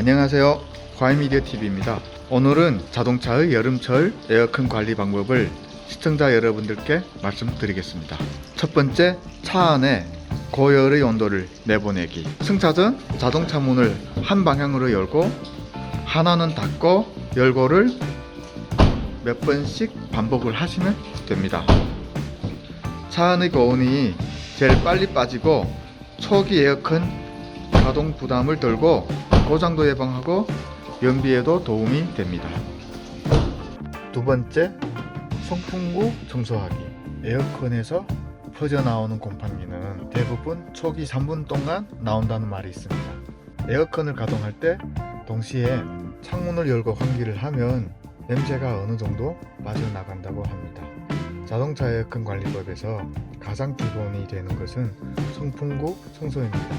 안녕하세요. 과일미디어TV입니다. 오늘은 자동차의 여름철 에어컨 관리 방법을 시청자 여러분들께 말씀드리겠습니다. 첫 번째, 차 안에 고열의 온도를 내보내기. 승차 전 자동차 문을 한 방향으로 열고 하나는 닫고 열고를 몇 번씩 반복을 하시면 됩니다. 차 안의 고온이 제일 빨리 빠지고 초기 에어컨 가동 부담을 덜고 고장도 예방하고 연비에도 도움이 됩니다. 두 번째, 송풍구 청소하기. 에어컨에서 퍼져나오는 곰팡이는 대부분 초기 3분 동안 나온다는 말이 있습니다. 에어컨을 가동할 때 동시에 창문을 열고 환기를 하면 냄새가 어느 정도 빠져나간다고 합니다. 자동차 에어컨 관리법에서 가장 기본이 되는 것은 송풍구 청소입니다.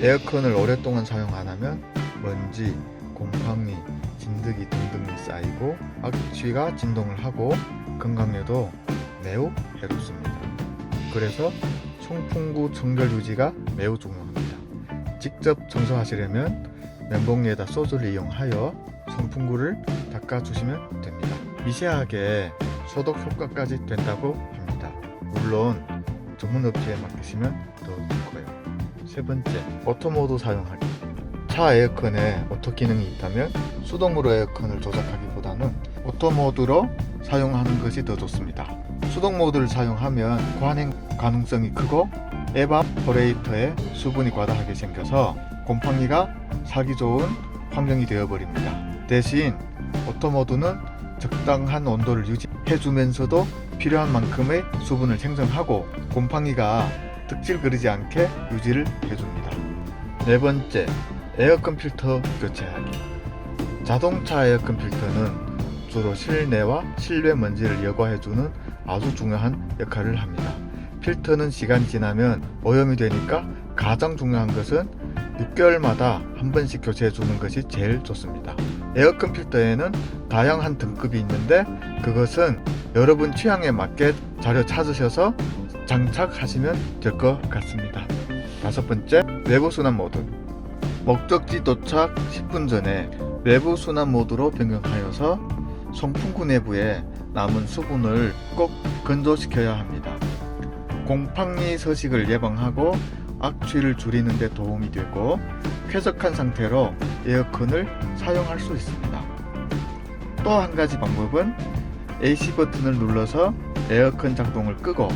에어컨을 오랫동안 사용 안 하면 먼지, 곰팡이, 진드기 등등이 쌓이고 악취가 진동을 하고 건강에도 매우 해롭습니다. 그래서 송풍구 청결 유지가 매우 중요합니다. 직접 청소하시려면 면봉에다 소주를 이용하여 송풍구를 닦아주시면 됩니다. 미세하게 소독 효과까지 된다고 합니다. 물론 전문 업체에 맡기시면 더 좋고요. 세 번째, 오토모드 사용하기. 차 에어컨에 오토 기능이 있다면 수동으로 에어컨을 조작하기보다는 오토모드로 사용하는 것이 더 좋습니다. 수동 모드를 사용하면 관행 가능성이 크고 에바포레이터에 수분이 과다하게 생겨서 곰팡이가 살기 좋은 환경이 되어버립니다. 대신 오토모드는 적당한 온도를 유지해주면서도 필요한 만큼의 수분을 생성하고 곰팡이가 득실거리지 않게 유지를 해줍니다. 네 번째, 에어컨 필터 교체하기. 자동차 에어컨 필터는 주로 실내와 실외 먼지를 여과해주는 아주 중요한 역할을 합니다. 필터는 시간이 지나면 오염이 되니까 가장 중요한 것은 6개월마다 한 번씩 교체해주는 것이 제일 좋습니다. 에어컨 필터에는 다양한 등급이 있는데 그것은 여러분 취향에 맞게 자료 찾으셔서 장착하시면 될 것 같습니다. 다섯 번째, 내부 순환 모드. 목적지 도착 10분 전에 내부 순환 모드로 변경하여서 송풍구 내부에 남은 수분을 꼭 건조시켜야 합니다. 곰팡이 서식을 예방하고 악취를 줄이는 데 도움이 되고 쾌적한 상태로 에어컨을 사용할 수 있습니다. 또 한 가지 방법은 AC 버튼을 눌러서 에어컨 작동을 끄고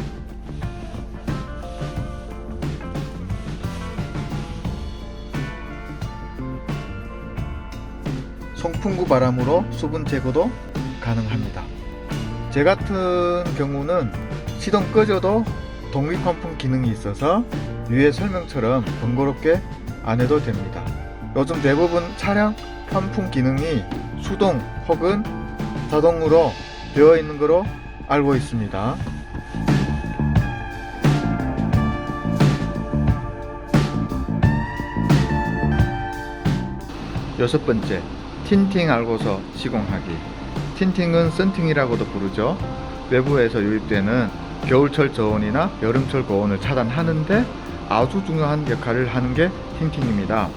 송풍구 바람으로 수분 제거도 가능합니다. 제 같은 경우는 시동 꺼져도 독립 환풍 기능이 있어서 위에 설명처럼 번거롭게 안 해도 됩니다. 요즘 대부분 차량 환풍 기능이 수동 혹은 자동으로 되어 있는 거로 알고 있습니다. 여섯 번째, 틴팅 알고서 시공하기. 틴팅은 썬팅이라고도 부르죠. 외부에서 유입되는 겨울철 저온이나 여름철 고온을 차단하는데 아주 중요한 역할을 하는 게 틴팅입니다.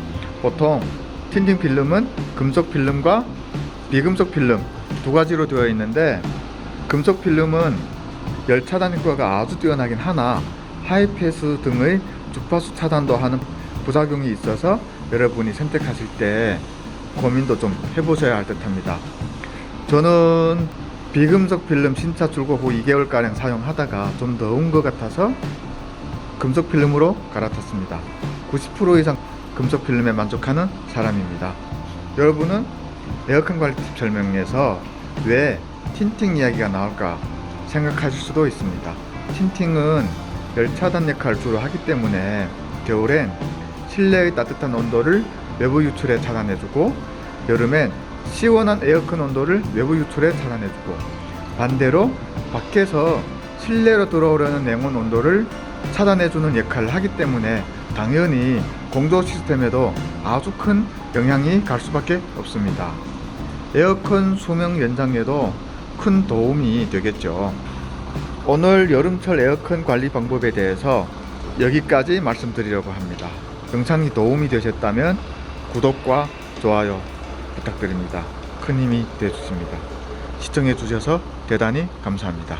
보통 틴팅 필름은 금속 필름과 비금속 필름 두 가지로 되어 있는데 금속 필름은 열 차단 효과가 아주 뛰어나긴 하나 하이패스 등의 주파수 차단도 하는 부작용이 있어서 여러분이 선택하실 때 고민도 좀 해보셔야 할 듯 합니다. 저는 비금속 필름 신차 출고 후 2개월가량 사용하다가 좀 더운 것 같아서 금속 필름으로 갈아탔습니다. 90% 이상 금속 필름에 만족하는 사람입니다. 여러분은 에어컨 관리 팁 설명에서 왜 틴팅 이야기가 나올까 생각하실 수도 있습니다. 틴팅은 열 차단 역할을 주로 하기 때문에 겨울엔 실내의 따뜻한 온도를 외부 유출에 차단해주고 여름엔 시원한 에어컨 온도를 외부 유출에 차단해주고 반대로 밖에서 실내로 들어오려는 냉온 온도를 차단해주는 역할을 하기 때문에 당연히 공조 시스템에도 아주 큰 영향이 갈 수밖에 없습니다. 에어컨 수명 연장에도 큰 도움이 되겠죠. 오늘 여름철 에어컨 관리 방법에 대해서 여기까지 말씀드리려고 합니다. 영상이 도움이 되셨다면 구독과 좋아요 부탁드립니다. 큰 힘이 되어주십니다. 시청해 주셔서 대단히 감사합니다.